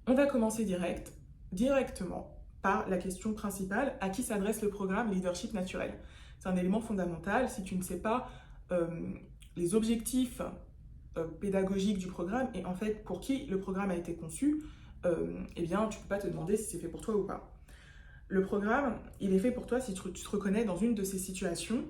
On va commencer directement par la question principale, à qui s'adresse le programme Leadership Naturel. C'est un élément fondamental. Si tu ne sais pas euh, les objectifs pédagogiques du programme et en fait pour qui le programme a été conçu, eh bien tu ne peux pas te demander si c'est fait pour toi ou pas. Le programme, il est fait pour toi si tu te reconnais dans une de ces situations.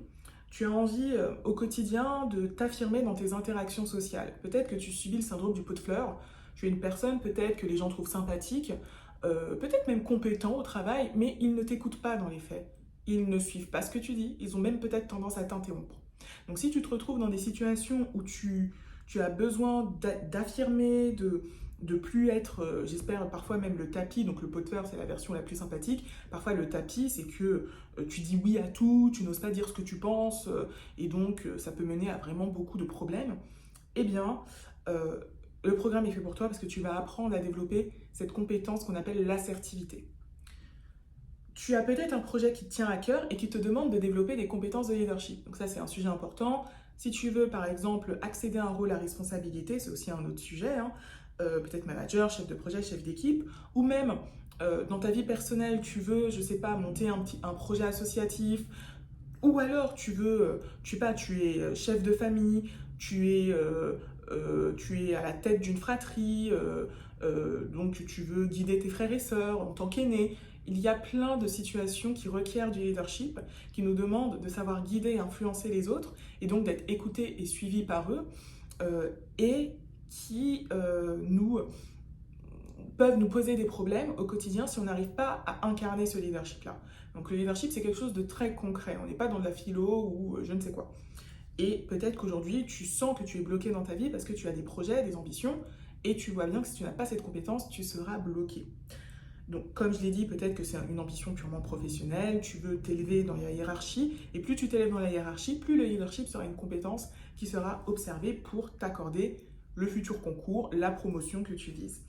Tu as envie au quotidien de t'affirmer dans tes interactions sociales. Peut-être que tu subis le syndrome du pot de fleurs. Tu es une personne peut-être que les gens trouvent sympathique, peut-être même compétent au travail, mais ils ne t'écoutent pas dans les faits. Ils ne suivent pas ce que tu dis. Ils ont même peut-être tendance à t'interrompre. Donc si tu te retrouves dans des situations où tu as besoin d'affirmer, de plus être, j'espère parfois même le tapis, donc le pot de fleurs c'est la version la plus sympathique, parfois le tapis c'est que tu dis oui à tout, tu n'oses pas dire ce que tu penses, et donc ça peut mener à vraiment beaucoup de problèmes, eh bien euh, le programme est fait pour toi parce que tu vas apprendre à développer cette compétence qu'on appelle l'assertivité. Tu as peut-être un projet qui te tient à cœur et qui te demande de développer des compétences de leadership. Donc ça, c'est un sujet important. Si tu veux, par exemple, accéder à un rôle à responsabilité, c'est aussi un autre sujet, hein, peut-être manager, chef de projet, chef d'équipe, ou même dans ta vie personnelle, tu veux, je sais pas, monter un projet associatif, ou alors tu veux, tu sais pas, tu es chef de famille, tu es à la tête d'une fratrie, donc tu veux guider tes frères et sœurs en tant qu'aîné. Il y a plein de situations qui requièrent du leadership, qui nous demandent de savoir guider et influencer les autres, et donc d'être écoutés et suivis par eux, et qui peuvent nous poser des problèmes au quotidien si on n'arrive pas à incarner ce leadership-là. Donc le leadership, c'est quelque chose de très concret. On n'est pas dans de la philo ou je ne sais quoi. Et peut-être qu'aujourd'hui, tu sens que tu es bloqué dans ta vie parce que tu as des projets, des ambitions, et tu vois bien que si tu n'as pas cette compétence, tu seras bloqué. Donc, comme je l'ai dit, peut-être que c'est une ambition purement professionnelle, tu veux t'élever dans la hiérarchie, et plus tu t'élèves dans la hiérarchie, plus le leadership sera une compétence qui sera observée pour t'accorder le futur concours, la promotion que tu vises.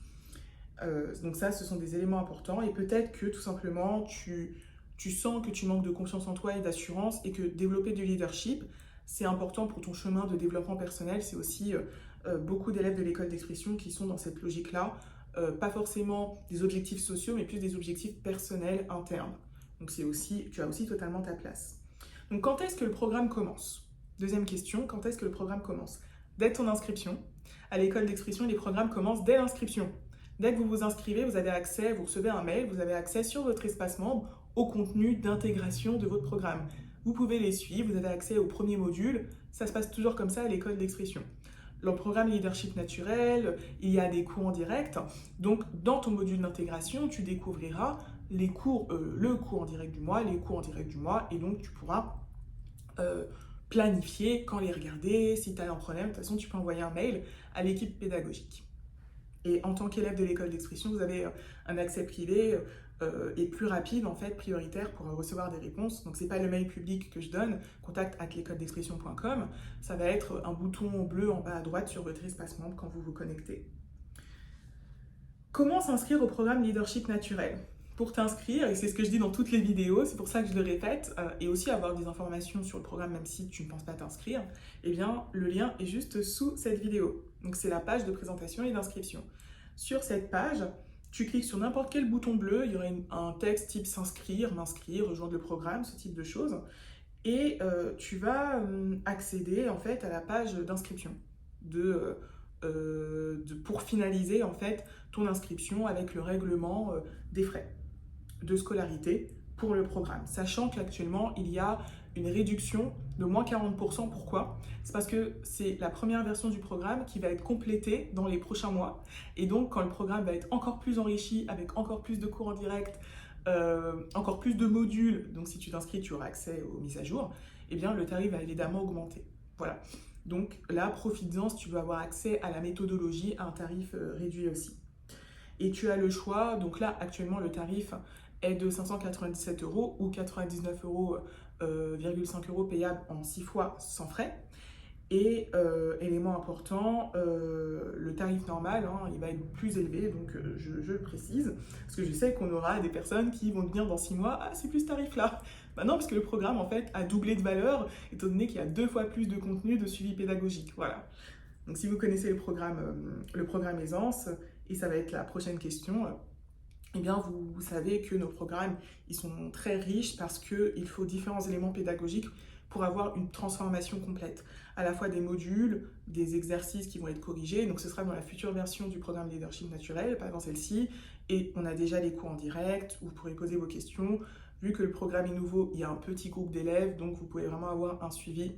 Donc ça, ce sont des éléments importants, et peut-être que tout simplement, tu sens que tu manques de confiance en toi et d'assurance, et que développer du leadership, c'est important pour ton chemin de développement personnel. C'est aussi beaucoup d'élèves de l'école d'expression qui sont dans cette logique-là, pas forcément des objectifs sociaux, mais plus des objectifs personnels internes. Donc tu as aussi totalement ta place. Donc quand est-ce que le programme commence? Deuxième question, quand est-ce que le programme commence? Dès ton inscription. À l'école d'expression, les programmes commencent dès l'inscription. Dès que vous vous inscrivez, vous avez accès, vous recevez un mail, vous avez accès sur votre espace membre au contenu d'intégration de votre programme. Vous pouvez les suivre, vous avez accès au premier module, ça se passe toujours comme ça à l'école d'expression. Le programme Leadership Naturel, il y a des cours en direct. Donc, dans ton module d'intégration, tu découvriras les cours, le cours en direct du mois, les cours en direct du mois, et donc tu pourras planifier quand les regarder. Si tu as un problème, de toute façon, tu peux envoyer un mail à l'équipe pédagogique. Et en tant qu'élève de l'école d'expression, vous avez un accès privé et plus rapide, en fait, prioritaire pour recevoir des réponses. Donc, ce n'est pas le mail public que je donne, contact@l'écoledexpression.com. Ça va être un bouton bleu en bas à droite sur votre espace membre quand vous vous connectez. Comment s'inscrire au programme Leadership Naturel? Pour t'inscrire, et c'est ce que je dis dans toutes les vidéos, c'est pour ça que je le répète, et aussi avoir des informations sur le programme même si tu ne penses pas t'inscrire, eh bien le lien est juste sous cette vidéo. Donc c'est la page de présentation et d'inscription. Sur cette page, tu cliques sur n'importe quel bouton bleu, il y aura un texte type s'inscrire, m'inscrire, rejoindre le programme, ce type de choses, et tu vas accéder en fait à la page d'inscription pour finaliser en fait ton inscription avec le règlement des frais de scolarité pour le programme. Sachant qu'actuellement, il y a une réduction de moins 40%. Pourquoi? C'est parce que c'est la première version du programme qui va être complétée dans les prochains mois. Et donc, quand le programme va être encore plus enrichi, avec encore plus de cours en direct, encore plus de modules, donc si tu t'inscris, tu auras accès aux mises à jour, eh bien, le tarif va évidemment augmenter. Voilà. Donc là, profites-en si tu veux avoir accès à la méthodologie à un tarif réduit aussi. Et tu as le choix, donc là actuellement le tarif est de 597 € ou 99,5 € payable en 6 fois sans frais. Et élément important, le tarif normal, hein, il va être plus élevé, donc je le précise, parce que je sais qu'on aura des personnes qui vont venir dans 6 mois, ah c'est plus ce tarif-là. Bah non, parce que le programme en fait a doublé de valeur, étant donné qu'il y a 2 fois plus de contenu de suivi pédagogique. Voilà. Donc si vous connaissez le programme Aisance, et ça va être la prochaine question, eh bien vous savez que nos programmes, ils sont très riches parce qu'il faut différents éléments pédagogiques pour avoir une transformation complète. À la fois des modules, des exercices qui vont être corrigés, donc ce sera dans la future version du programme Leadership Naturel, pas dans celle-ci, et on a déjà les cours en direct, où vous pourrez poser vos questions. Vu que le programme est nouveau, il y a un petit groupe d'élèves, donc vous pouvez vraiment avoir un suivi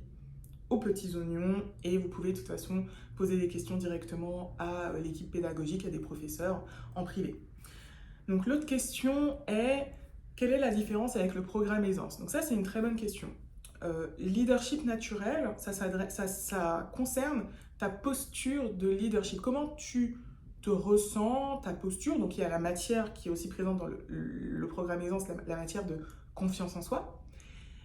aux petits oignons, et vous pouvez de toute façon poser des questions directement à l'équipe pédagogique, à des professeurs en privé. Donc l'autre question est, quelle est la différence avec le programme Aisance? Donc ça, c'est une très bonne question. Leadership naturel, ça concerne ta posture de leadership. Comment tu te ressens, ta posture. Donc il y a la matière qui est aussi présente dans le programme Aisance, la matière de confiance en soi.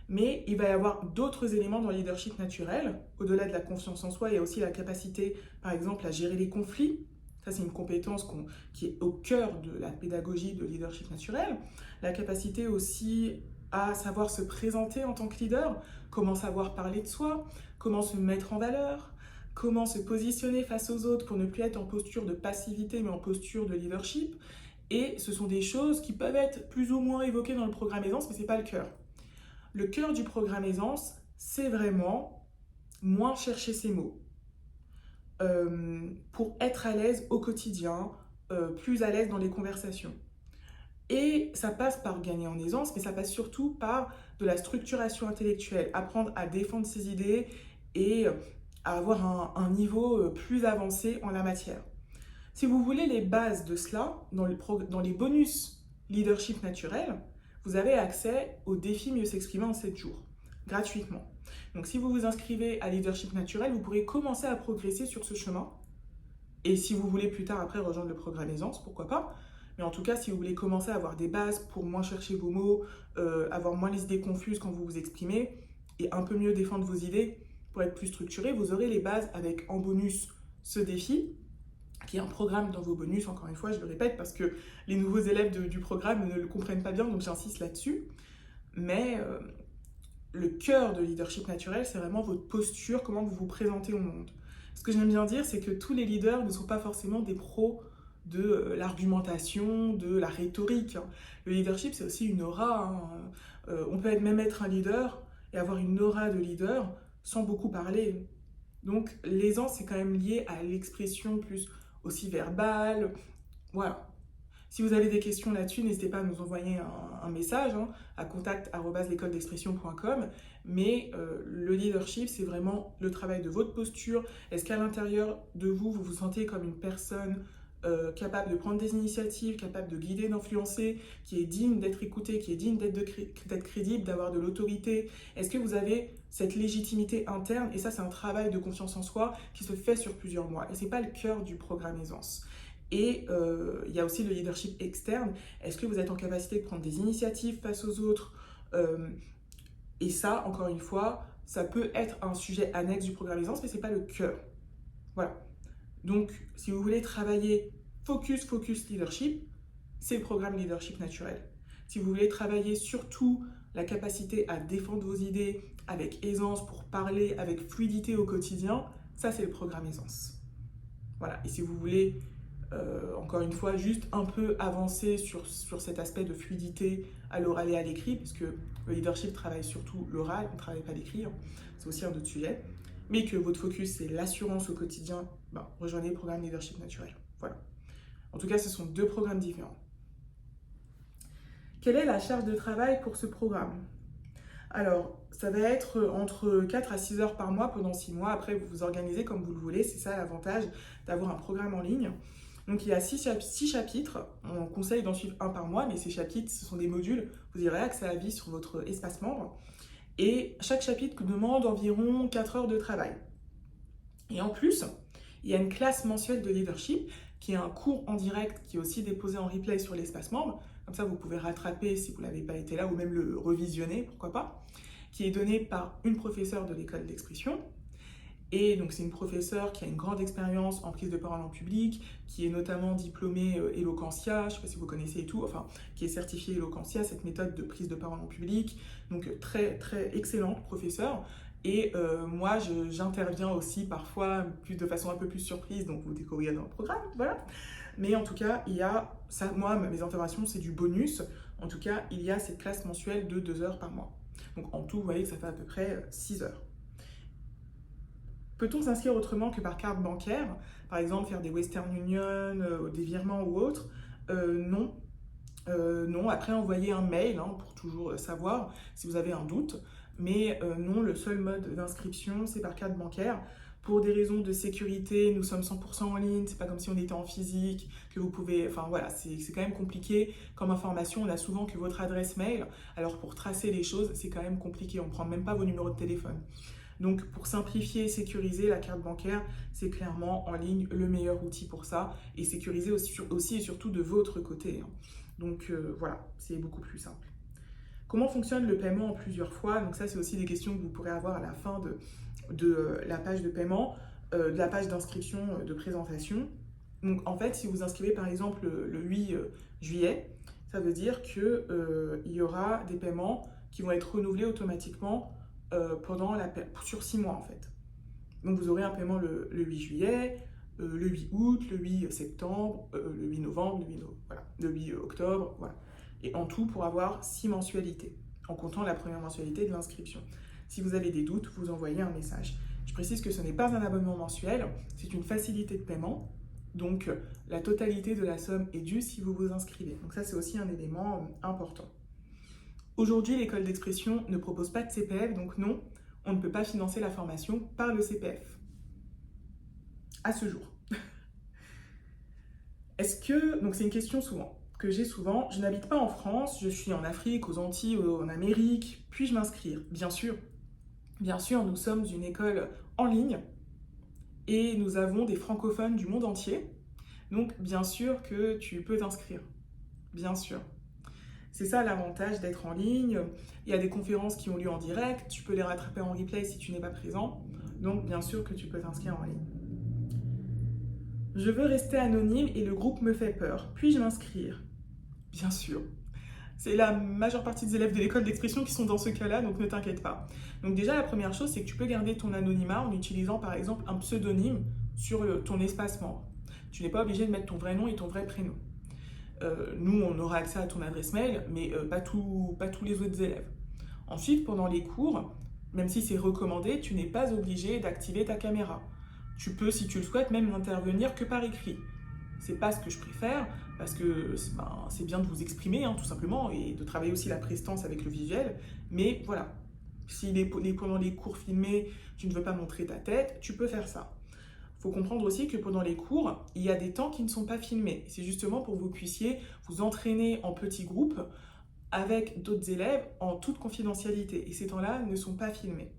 Mais il va y avoir d'autres éléments dans le leadership naturel. Au-delà de la confiance en soi, il y a aussi la capacité, par exemple, à gérer les conflits. Ça, c'est une compétence qui est au cœur de la pédagogie de leadership naturel. La capacité aussi à savoir se présenter en tant que leader, comment savoir parler de soi, comment se mettre en valeur, comment se positionner face aux autres pour ne plus être en posture de passivité, mais en posture de leadership. Et ce sont des choses qui peuvent être plus ou moins évoquées dans le programme Aisance, mais ce n'est pas le cœur. Le cœur du programme Aisance, c'est vraiment moins chercher ses mots. Pour être à l'aise au quotidien, plus à l'aise dans les conversations. Et ça passe par gagner en aisance, mais ça passe surtout par de la structuration intellectuelle, apprendre à défendre ses idées et à avoir un niveau plus avancé en la matière. Si vous voulez les bases de cela, dans les bonus leadership naturel, vous avez accès au défi Mieux s'exprimer en 7 jours, gratuitement. Donc si vous vous inscrivez à Leadership Naturel, vous pourrez commencer à progresser sur ce chemin. Et si vous voulez plus tard après rejoindre le programme Aisance, pourquoi pas. Mais en tout cas, si vous voulez commencer à avoir des bases pour moins chercher vos mots, avoir moins les idées confuses quand vous vous exprimez, et un peu mieux défendre vos idées pour être plus structuré, vous aurez les bases avec en bonus ce défi, qui est un programme dans vos bonus, encore une fois, je le répète, parce que les nouveaux élèves du programme ne le comprennent pas bien, donc j'insiste là-dessus. Mais le cœur de leadership naturel, c'est vraiment votre posture, comment vous vous présentez au monde. Ce que j'aime bien dire, c'est que tous les leaders ne sont pas forcément des pros de l'argumentation, de la rhétorique. Le leadership, c'est aussi une aura. On peut même être un leader et avoir une aura de leader sans beaucoup parler. Donc l'aisance, c'est quand même lié à l'expression plus aussi verbale. Voilà. Si vous avez des questions là-dessus, n'hésitez pas à nous envoyer un message à contact@l'écoledexpression.com. Mais le leadership, c'est vraiment le travail de votre posture. Est-ce qu'à l'intérieur de vous, vous vous sentez comme une personne capable de prendre des initiatives, capable de guider, d'influencer, qui est digne d'être écoutée, qui est digne d'être crédible, d'avoir de l'autorité? Est-ce que vous avez cette légitimité interne? Et ça, c'est un travail de confiance en soi qui se fait sur plusieurs mois. Et ce n'est pas le cœur du programme Aisance. Et il y a aussi le leadership externe. Est-ce que vous êtes en capacité de prendre des initiatives face aux autres? Et ça, encore une fois, ça peut être un sujet annexe du programme Aisance, mais ce n'est pas le cœur. Voilà. Donc, si vous voulez travailler focus leadership, c'est le programme Leadership Naturel. Si vous voulez travailler surtout la capacité à défendre vos idées avec aisance, pour parler avec fluidité au quotidien, ça c'est le programme Aisance. Voilà. Et si vous voulez encore une fois, juste un peu avancer sur cet aspect de fluidité à l'oral et à l'écrit, parce que le leadership travaille surtout l'oral, on ne travaille pas l'écrit, c'est aussi un autre sujet, mais que votre focus c'est l'assurance au quotidien, rejoignez le programme Leadership Naturel. Voilà. En tout cas, ce sont deux programmes différents. Quelle est la charge de travail pour ce programme? Alors, ça va être entre 4 à 6 heures par mois pendant 6 mois. Après, vous vous organisez comme vous le voulez. C'est ça l'avantage d'avoir un programme en ligne. Donc, il y a 6 chapitres. On conseille d'en suivre un par mois, mais ces chapitres, ce sont des modules. Vous aurez accès à vie sur votre espace membre. Et chaque chapitre demande environ 4 heures de travail. Et en plus, il y a une classe mensuelle de leadership qui est un cours en direct qui est aussi déposé en replay sur l'espace membre. Comme ça, vous pouvez rattraper si vous n'avez pas été là ou même le revisionner, pourquoi pas, qui est donné par une professeure de l'école d'expression. Et donc, c'est une professeure qui a une grande expérience en prise de parole en public, qui est notamment diplômée Eloquentia, je ne sais pas si vous connaissez et tout, enfin, qui est certifiée Eloquentia, cette méthode de prise de parole en public. Donc, très, très excellente professeure. Et moi, j'interviens aussi parfois de façon un peu plus surprise, donc vous découvrirez dans le programme, voilà. Mais en tout cas, il y a, ça, moi, mes interventions, c'est du bonus. En tout cas, il y a cette classe mensuelle de 2 heures par mois. Donc en tout, vous voyez que ça fait à peu près 6 heures. Peut-on s'inscrire autrement que par carte bancaire? Par exemple, faire des Western Union, des virements ou autres? Non. Non, après envoyer un mail hein, pour toujours savoir si vous avez un doute. Mais non, le seul mode d'inscription, c'est par carte bancaire. Pour des raisons de sécurité, nous sommes 100% en ligne, c'est pas comme si on était en physique, que vous pouvez... Enfin voilà, c'est quand même compliqué. Comme information, on a souvent que votre adresse mail. Alors pour tracer les choses, c'est quand même compliqué. On prend même pas vos numéros de téléphone. Donc pour simplifier et sécuriser, la carte bancaire, c'est clairement en ligne le meilleur outil pour ça. Et sécuriser aussi et surtout de votre côté. Hein. Donc voilà, c'est beaucoup plus simple. Comment fonctionne le paiement en plusieurs fois? Donc ça, c'est aussi des questions que vous pourrez avoir à la fin de la page de paiement, de la page d'inscription, de présentation. Donc en fait, si vous inscrivez par exemple le 8 juillet, ça veut dire qu'il y aura des paiements qui vont être renouvelés automatiquement sur 6 mois en fait. Donc vous aurez un paiement le 8 juillet, le 8 août, le 8 septembre, le 8 novembre, le 8 octobre, voilà. Et en tout, pour avoir 6 mensualités, en comptant la première mensualité de l'inscription. Si vous avez des doutes, vous envoyez un message. Je précise que ce n'est pas un abonnement mensuel, c'est une facilité de paiement. Donc la totalité de la somme est due si vous vous inscrivez. Donc ça, c'est aussi un élément important. Aujourd'hui, l'école d'expression ne propose pas de CPF, donc non, on ne peut pas financer la formation par le CPF. À ce jour. Donc c'est une question que j'ai souvent, je n'habite pas en France, je suis en Afrique, aux Antilles, en Amérique, puis-je m'inscrire? Bien sûr, nous sommes une école en ligne et nous avons des francophones du monde entier, donc bien sûr que tu peux t'inscrire, bien sûr. C'est ça l'avantage d'être en ligne, il y a des conférences qui ont lieu en direct, tu peux les rattraper en replay si tu n'es pas présent, donc bien sûr que tu peux t'inscrire en ligne. Je veux rester anonyme et le groupe me fait peur. Puis-je m'inscrire? Bien sûr. C'est la majeure partie des élèves de l'école d'expression qui sont dans ce cas-là, donc ne t'inquiète pas. Donc déjà, la première chose, c'est que tu peux garder ton anonymat en utilisant par exemple un pseudonyme sur ton espace membre. Tu n'es pas obligé de mettre ton vrai nom et ton vrai prénom. Nous, on aura accès à ton adresse mail, mais pas tous les autres élèves. Ensuite, pendant les cours, même si c'est recommandé, tu n'es pas obligé d'activer ta caméra. Tu peux, si tu le souhaites, même n'intervenir que par écrit. C'est pas ce que je préfère, parce que c'est bien de vous exprimer, hein, tout simplement, et de travailler aussi la prestance avec le visuel. Mais voilà, si pendant les cours filmés, tu ne veux pas montrer ta tête, tu peux faire ça. Il faut comprendre aussi que pendant les cours, il y a des temps qui ne sont pas filmés. C'est justement pour que vous puissiez vous entraîner en petits groupes avec d'autres élèves en toute confidentialité. Et ces temps-là ne sont pas filmés.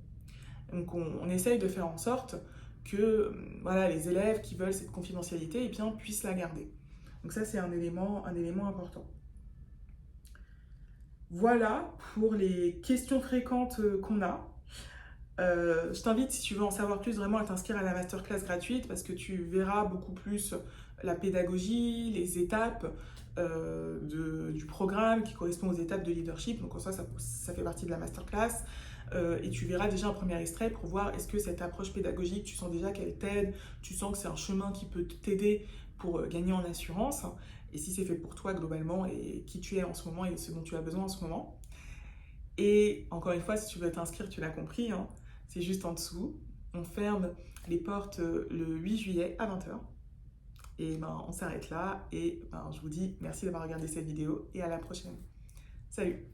Donc on essaye de faire en sorte que voilà, les élèves qui veulent cette confidentialité puissent la garder. Donc ça, c'est un élément important. Voilà pour les questions fréquentes qu'on a. Je t'invite, si tu veux en savoir plus, vraiment à t'inscrire à la masterclass gratuite parce que tu verras beaucoup plus la pédagogie, les étapes du programme qui correspond aux étapes de leadership. Donc ça fait partie de la masterclass. Et tu verras déjà un premier extrait pour voir est-ce que cette approche pédagogique, tu sens déjà qu'elle t'aide, tu sens que c'est un chemin qui peut t'aider pour gagner en assurance, et si c'est fait pour toi globalement, et qui tu es en ce moment et ce dont tu as besoin en ce moment. Et encore une fois, si tu veux t'inscrire, tu l'as compris, hein, c'est juste en dessous. On ferme les portes le 8 juillet à 20 h. Et on s'arrête là, et je vous dis merci d'avoir regardé cette vidéo, et à la prochaine. Salut!